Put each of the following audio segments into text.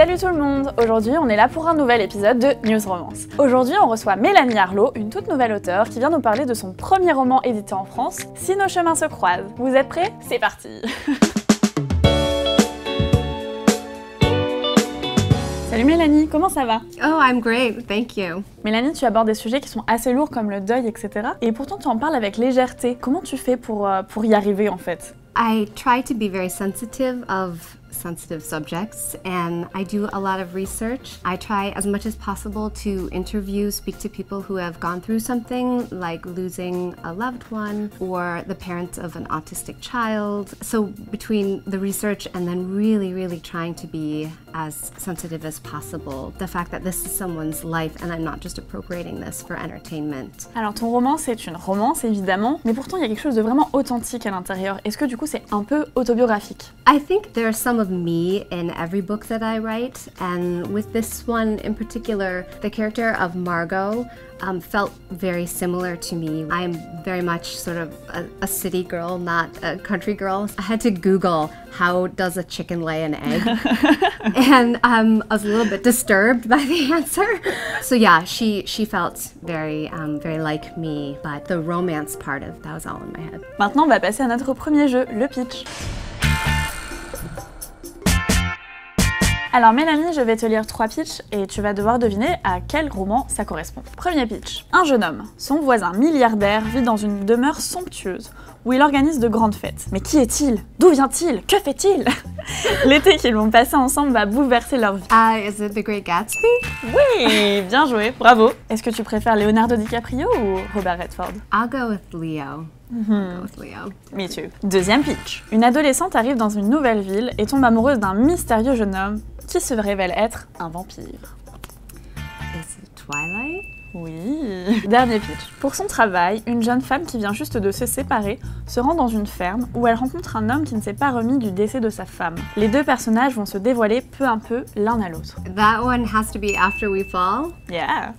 Salut tout le monde! Aujourd'hui, on est là pour un nouvel épisode de News Romance. Aujourd'hui, on reçoit Mélanie Arlot, une toute nouvelle auteure qui vient nous parler de son premier roman édité en France, Si nos chemins se croisent. Vous êtes prêts? C'est parti! Salut Mélanie, comment ça va? Oh, I'm great, thank you. Mélanie, tu abordes des sujets qui sont assez lourds comme le deuil, etc. Et pourtant, tu en parles avec légèreté. Comment tu fais pour y arriver en fait? I try to be very sensitive of sensitive subjects, and I do a lot of research. I try as much as possible to speak to people who have gone through something like losing a loved one or the parents of an autistic child. So between the research and then really trying to be as sensitive as possible, the fact that this is someone's life and I'm not just appropriating this for entertainment. Alors ton roman, c'est une romance évidemment, mais pourtant il y a quelque chose de vraiment authentique à l'intérieur. Est-ce que du coup c'est un peu autobiographique? I think there's some of me in every book that I write, and with this one in particular, the character of Margot felt very similar to me. I am very much sort of a city girl, not a country girl. I had to Google how does a chicken lay an egg, and I was a little bit disturbed by the answer. So yeah, she felt very like me, but the romance part of that was all in my head. Maintenant, on va passer à notre premier jeu, le pitch. Alors Mélanie, je vais te lire 3 pitchs et tu vas devoir deviner à quel roman ça correspond. Premier pitch. Un jeune homme, son voisin milliardaire, vit dans une demeure somptueuse où il organise de grandes fêtes. Mais qui est-il? D'où vient-il? Que fait-il? L'été qu'ils vont passer ensemble va bouleverser leur vie. Is it The Great Gatsby? Oui, bien joué, bravo. Est-ce que tu préfères Leonardo DiCaprio ou Robert Redford? I'll go with Leo. Go with Leo. Me too. Deuxième pitch. Une adolescente arrive dans une nouvelle ville et tombe amoureuse d'un mystérieux jeune homme qui se révèle être un vampire. Is it Twilight? Oui. Dernier pitch. Pour son travail, une jeune femme qui vient juste de se séparer se rend dans une ferme où elle rencontre un homme qui ne s'est pas remis du décès de sa femme. Les deux personnages vont se dévoiler peu à peu l'un à l'autre. That one has to be After We Fall. Yeah.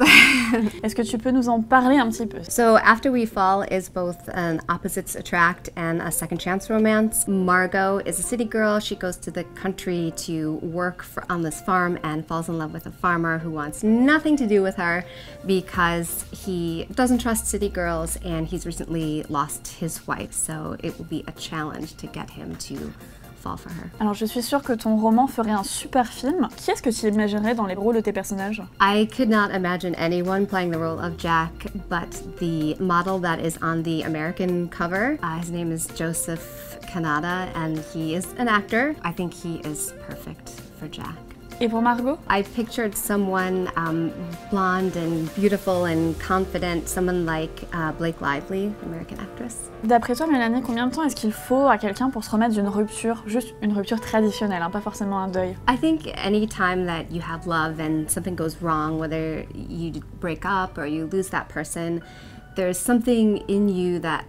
Est-ce que tu peux nous en parler un petit peu? So After We Fall is both an opposites attract and a second chance romance. Margot is a city girl. She goes to the country to work on this farm and falls in love with a farmer who wants nothing to do with her because he doesn't trust city girls and he's recently lost his wife, so it will be a challenge to get him to fall for her. Alors je suis sûre que ton roman ferait un super film. Qui est-ce que tu imaginerais dans les rôles de tes personnages? I could not imagine anyone playing the role of Jack, but the model that is on the American cover, his name is Joseph Canada and he is an actor. I think he is perfect for Jack. Et pour Margot? I pictured someone blonde and beautiful and confident, someone like Blake Lively, American actress. D'après toi, Mélanie, combien de temps est-ce qu'il faut à quelqu'un pour se remettre d'une rupture, juste une rupture traditionnelle, hein, pas forcément un deuil? I think any time that you have love and something goes wrong, whether you break up or you lose that person, there's something in you that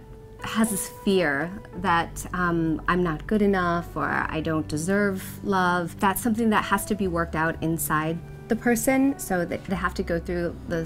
has this fear that I'm not good enough or I don't deserve love. That's something that has to be worked out inside the person, so that they have to go through the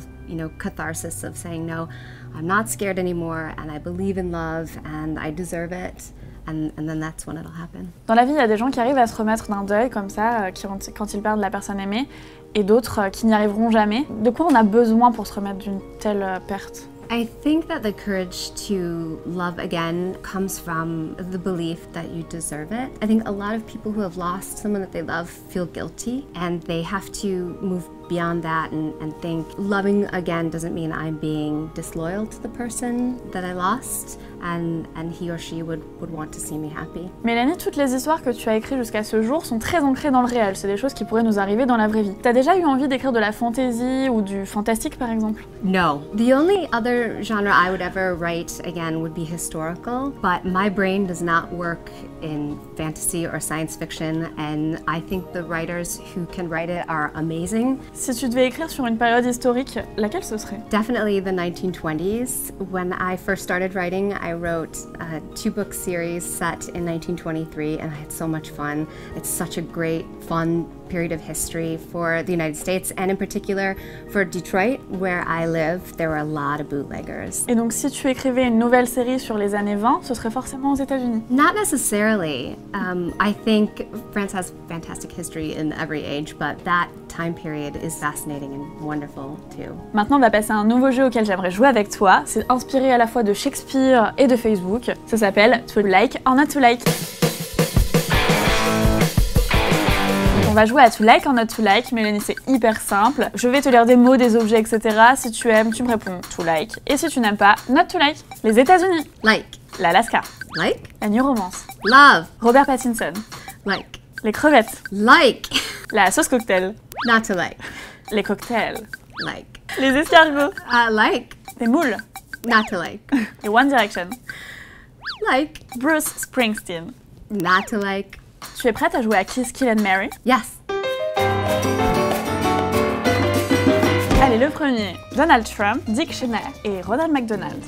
catharsis of saying, no, I'm not scared anymore and I believe in love and I deserve it. And then that's when it'll happen. Dans la vie, il y a des gens qui arrivent à se remettre d'un deuil comme ça, quand ils perdent la personne aimée, et d'autres qui n'y arriveront jamais. De quoi on a besoin pour se remettre d'une telle perte? I think that the courage to love again comes from the belief that you deserve it. I think a lot of people who have lost someone that they love feel guilty, and they have to move beyond that and think loving again doesn't mean I'm being disloyal to the person that I lost, and he or she would want to see me happy. Mélanie, toutes les histoires que tu as écrites jusqu'à ce jour sont très ancrées dans le réel. C'est des choses qui pourraient nous arriver dans la vraie vie. T'as déjà eu envie d'écrire de la fantasy ou du fantastique par exemple? No. The only other genre I would ever write again would be historical, but my brain does not work in fantasy or science fiction, and I think the writers who can write it are amazing. Si tu devais écrire sur une période historique, laquelle ce serait? Definitely the 1920s. When I first started writing, I wrote a 2-book series set in 1923, and I had so much fun. It's such a great, fun period of history for the United States, and in particular for Detroit, where I live. There were a lot of bootleggers. Et donc si tu écrivais une nouvelle série sur les années 20, ce serait forcément aux États-Unis? Not necessarily. I think France has fantastic history in every age, but that time period is fascinating and wonderful too. Maintenant, on va passer à un nouveau jeu auquel j'aimerais jouer avec toi. C'est inspiré à la fois de Shakespeare et de Facebook. Ça s'appelle To Like or Not To Like. On va jouer à To Like or Not To Like. Mélanie, c'est hyper simple. Je vais te lire des mots, des objets, etc. Si tu aimes, tu me réponds To Like. Et si tu n'aimes pas, Not To Like. Les États-Unis. Like. L'Alaska. Like. La New Romance. Love. Robert Pattinson. Like. Les crevettes. Like. La sauce cocktail. Not to like. Les cocktails. Like. Les escargots. Like. Les moules. Not to like. Les One Direction. Like. Bruce Springsteen. Not to like. Tu es prête à jouer à Kiss, Kill and Marry? Yes. Allez, le premier. Donald Trump, Dick Cheney et Ronald McDonald.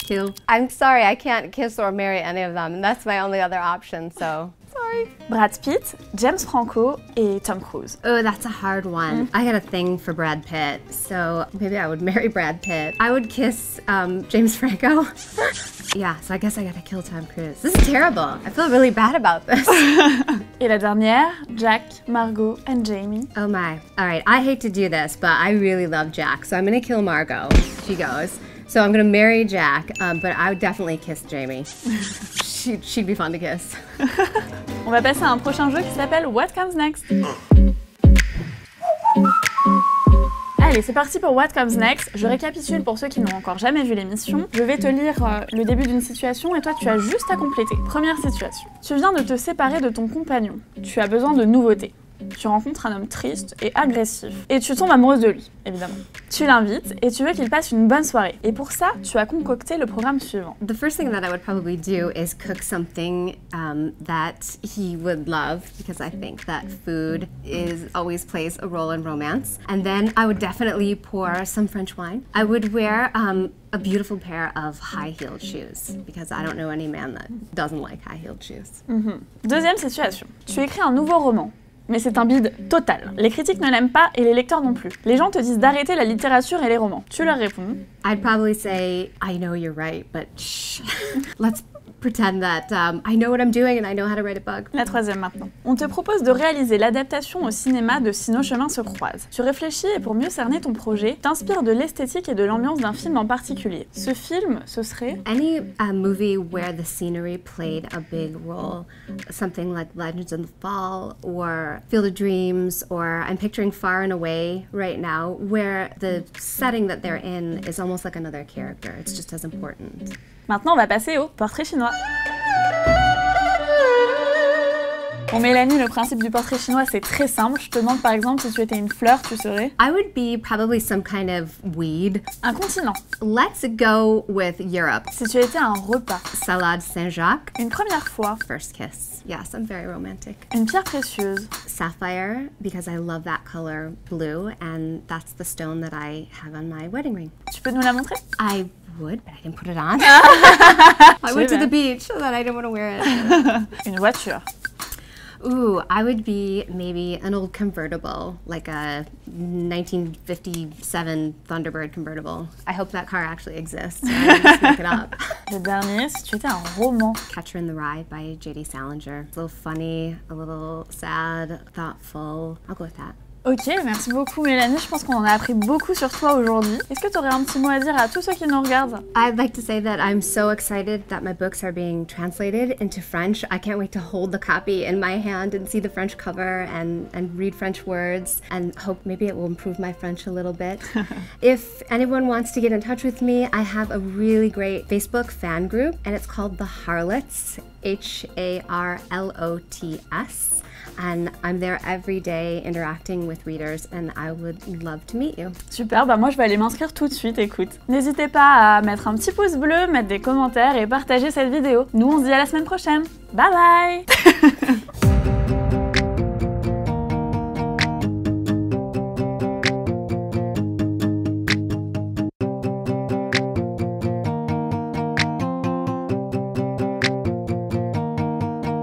Kill. I'm sorry, I can't kiss or marry any of them. That's my only other option, so sorry. Brad Pitt, James Franco et Tom Cruise. Oh, that's a hard one. I got a thing for Brad Pitt, so maybe I would marry Brad Pitt. I would kiss James Franco. Yeah, so I guess I gotta kill Tom Cruise. This is terrible. I feel really bad about this. Et la dernière, Jack, Margot and Jamie. Oh my. All right, I hate to do this, but I really love Jack, so I'm gonna kill Margot. She goes. So I'm gonna marry Jack, but I would definitely kiss Jamie. She'd be fun to kiss. On va passer à un prochain jeu qui s'appelle What Comes Next. Allez, c'est parti pour What Comes Next. Je récapitule pour ceux qui n'ont encore jamais vu l'émission. Je vais te lire le début d'une situation et toi tu as juste à compléter. Première situation. Tu viens de te séparer de ton compagnon. Tu as besoin de nouveautés. Tu rencontres un homme triste et agressif. Et tu tombes amoureuse de lui, évidemment. Tu l'invites et tu veux qu'il passe une bonne soirée. Et pour ça, tu as concocté le programme suivant. The first thing that I would probably do is cook something that he would love, because I think that food always plays a role in romance. And then I would definitely pour some French wine. I would wear a beautiful pair of high-heeled shoes, because I don't know any man that doesn't like high-heeled shoes. Deuxième situation. Tu écris un nouveau roman. Mais c'est un bide total. Les critiques ne l'aiment pas et les lecteurs non plus. Les gens te disent d'arrêter la littérature et les romans. Tu leur réponds. I'd probably say, I know you're right, but shh. Let's pretend that I know what I'm doing and I know how to write a book. La troisième maintenant. On te propose de réaliser l'adaptation au cinéma de Si nos chemins se croisent. Tu réfléchis et pour mieux cerner ton projet, t'inspires de l'esthétique et de l'ambiance d'un film en particulier. Ce film, ce serait... Any movie where the scenery played a big role. Something like Legends of the Fall or Field of Dreams, or I'm picturing Far and Away right now, where the setting that they're in is almost like another character. It's just as important. Maintenant, on va passer au portrait chinois. Bon, Mélanie, le principe du portrait chinois, c'est très simple. Je te demande par exemple si tu étais une fleur, tu serais... I would be probably some kind of weed. Un continent. Let's go with Europe. Si tu étais un repas. Salade Saint-Jacques. Une première fois. First kiss. Yes, I'm very romantic. Une pierre précieuse. Sapphire, because I love that color blue, and that's the stone that I have on my wedding ring. Tu peux nous la montrer? I would, but I didn't put it on. I went to the beach, so that I didn't want to wear it. Une voiture. Ooh, I would be maybe an old convertible, like a 1957 Thunderbird convertible. I hope that car actually exists. I didn't just make it up. Le dernier, si tu étais un roman. Catcher in the Rye by J.D. Salinger. It's a little funny, a little sad, thoughtful. I'll go with that. Ok, merci beaucoup Mélanie, je pense qu'on en a appris beaucoup sur toi aujourd'hui. Est-ce que tu aurais un petit mot à dire à tous ceux qui nous regardent? I'd like to say that I'm so excited that my books are being translated into French. I can't wait to hold the copy in my hand and see the French cover and read French words, and hope maybe it will improve my French a little bit. If anyone wants to get in touch with me, I have a really great Facebook fan group, and it's called The Harlots, Harlots. And I'm there every day interacting with readers, and I would love to meet you. Super, bah moi je vais aller m'inscrire tout de suite, écoute. N'hésitez pas à mettre un petit pouce bleu, mettre des commentaires et partager cette vidéo. Nous on se dit à la semaine prochaine. Bye bye.